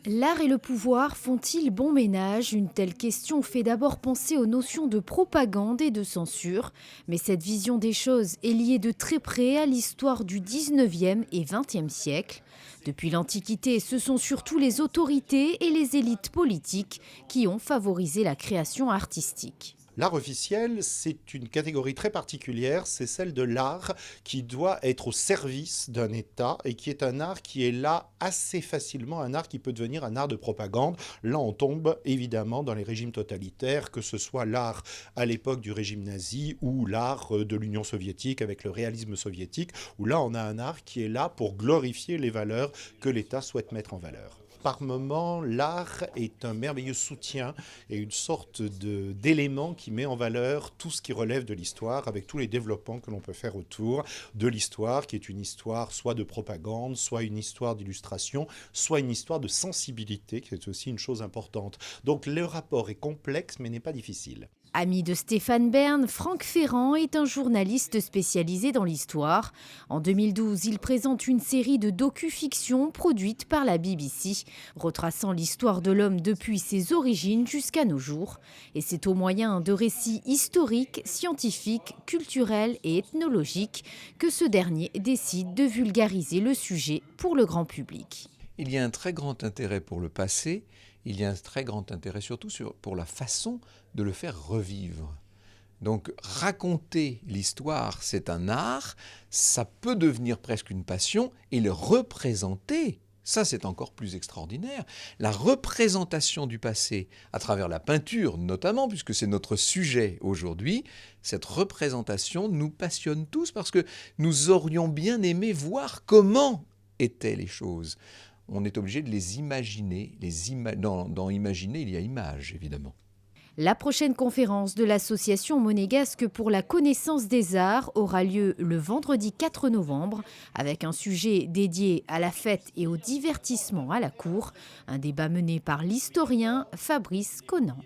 L'art et le pouvoir font-ils bon ménage? Une telle question fait d'abord penser aux notions de propagande et de censure, mais cette vision des choses est liée de très près à l'histoire du 19e et 20e siècle. Depuis l'Antiquité, ce sont surtout les autorités et les élites politiques qui ont favorisé la création artistique. L'art officiel, c'est une catégorie très particulière, c'est celle de l'art qui doit être au service d'un État et qui est un art qui est là assez facilement, un art qui peut devenir un art de propagande. Là, on tombe évidemment dans les régimes totalitaires, que ce soit l'art à l'époque du régime nazi ou l'art de l'Union soviétique avec le réalisme soviétique, où là, on a un art qui est là pour glorifier les valeurs que l'État souhaite mettre en valeur. Par moments, l'art est un merveilleux soutien et une sorte d'élément qui met en valeur tout ce qui relève de l'histoire, avec tous les développements que l'on peut faire autour de l'histoire, qui est une histoire soit de propagande, soit une histoire d'illustration, soit une histoire de sensibilité, qui est aussi une chose importante. Donc le rapport est complexe, mais n'est pas difficile. Ami de Stéphane Bern, Franck Ferrand est un journaliste spécialisé dans l'histoire. En 2012, il présente une série de docu-fiction produite par la BBC, retraçant l'histoire de l'homme depuis ses origines jusqu'à nos jours. Et c'est au moyen de récits historiques, scientifiques, culturels et ethnologiques que ce dernier décide de vulgariser le sujet pour le grand public. Il y a un très grand intérêt pour le passé, il y a un très grand intérêt surtout pour la façon de le faire revivre. Donc raconter l'histoire, c'est un art, ça peut devenir presque une passion, et le représenter, ça c'est encore plus extraordinaire. La représentation du passé, à travers la peinture notamment, puisque c'est notre sujet aujourd'hui, cette représentation nous passionne tous parce que nous aurions bien aimé voir comment étaient les choses. On est obligé de les imaginer. Dans imaginer, il y a image, évidemment. La prochaine conférence de l'association monégasque pour la connaissance des arts aura lieu le vendredi 4 novembre avec un sujet dédié à la fête et au divertissement à la cour, un débat mené par l'historien Fabrice Conan.